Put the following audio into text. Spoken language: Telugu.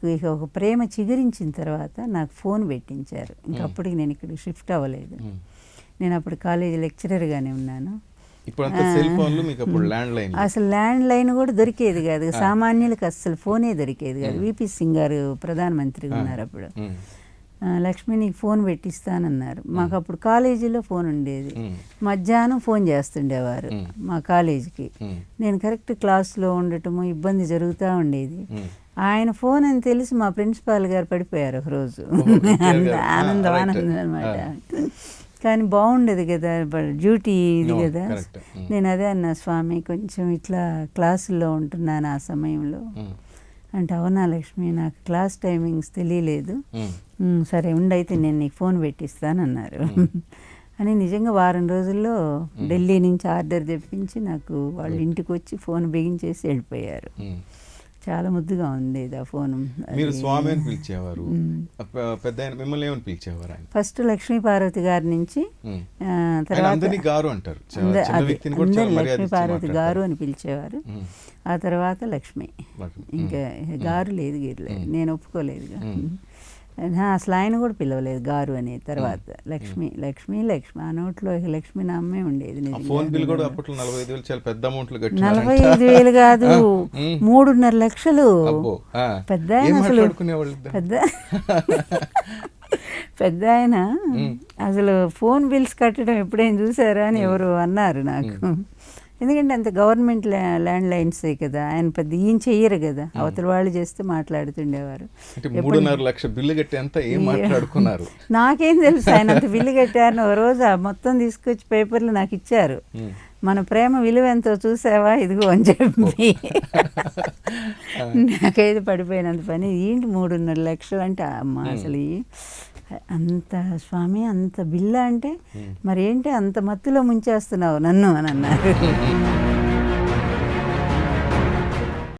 నాకు ఇక ఒక ప్రేమ చిగురించిన తర్వాత నాకు ఫోన్ పెట్టించారు. ఇంకప్పటికి నేను ఇక్కడ షిఫ్ట్ అవ్వలేదు. నేను అప్పుడు కాలేజీ లెక్చరర్గానే ఉన్నాను. అసలు ల్యాండ్ లైన్ కూడా దొరికేది కాదు, సామాన్యులకు అసలు ఫోనే దొరికేది కాదు. విపి సింగ్ గారు ప్రధానమంత్రిగా ఉన్నారు అప్పుడు. లక్ష్మి నీకు ఫోన్ పెట్టిస్తానన్నారు. మాకు అప్పుడు కాలేజీలో ఫోన్ ఉండేది, మధ్యాహ్నం ఫోన్ చేస్తుండేవారు మా కాలేజీకి. నేను కరెక్ట్ క్లాస్లో ఉండటము ఇబ్బంది జరుగుతూ ఉండేది. ఆయన ఫోన్ అని తెలిసి మా ప్రిన్సిపాల్ గారు పడిపోయారు ఒకరోజు. ఆనందం అనమాట. కానీ బాగుండేది కదా, డ్యూటీ ఇది కదా. నేను అదే అన్నా, స్వామి కొంచెం ఇట్లా క్లాసుల్లో ఉంటున్నాను ఆ సమయంలో అంటే, అవునా లక్ష్మి నాకు క్లాస్ టైమింగ్స్ తెలియలేదు, సరే ఉండైతే నేను నీకు ఫోన్ పెట్టిస్తానన్నారు. అని నిజంగా వారం రోజుల్లో ఢిల్లీ నుంచి ఆర్డర్ తెప్పించి నాకు వాళ్ళ ఇంటికి వచ్చి ఫోన్ బిగించేసి వెళ్ళిపోయారు. చాలా ముద్దుగా ఉండేది ఆ ఫోన్. మీరు స్వామి అని పిలిచేవారు, పెద్దాయన మిమ్మల్ని ఏమని పిలిచేవారు? ఫస్ట్ లక్ష్మీ పార్వతి గారి నుంచి, తర్వాత లక్ష్మీ పార్వతి గారు అని పిలిచేవారు. ఆ తర్వాత లక్ష్మి, ఇంకా గారు లేదు గిర్లేదు, నేను ఒప్పుకోలేదు. అసలు ఆయన కూడా పిలవలేదు గారు అని. తర్వాత లక్ష్మి లక్ష్మి లక్ష్మి, ఆ నోట్లో లక్ష్మి నామే ఉండేది. 45,000 కాదు, 3.5 లక్షలు. పెద్ద ఆయన అసలు పెద్ద ఆయన అసలు ఫోన్ బిల్స్ కట్టడం ఎప్పుడైనా చూసారా అని ఎవరు అన్నారు నాకు. ఎందుకంటే అంత గవర్నమెంట్ ల్యాండ్ లైన్సే కదా, ఆయన పెద్ద ఈయన చెయ్యరు కదా, అవతల వాళ్ళు చేస్తే మాట్లాడుతుండేవారు. 3.5 లక్షల బిల్లు కట్టేంత ఏం మాట్లాడుకున్నారు నాకేం తెలుసు ఆయన అంత బిల్లు కట్టారని. ఒక రోజు మొత్తం తీసుకొచ్చి పేపర్లు నాకు ఇచ్చారు. మన ప్రేమ విలువ ఎంతో చూసావా ఇదిగో అని చెప్పి. నాకైతే పడిపోయినంత పని. ఏంటి 3.5 లక్షలు అంటే, అమ్మ అసలు అంత స్వామి అంత బిల్లా అంటే మరి ఏంటి అంత మత్తులో ముంచేస్తున్నావు నన్ను అని అన్నారు.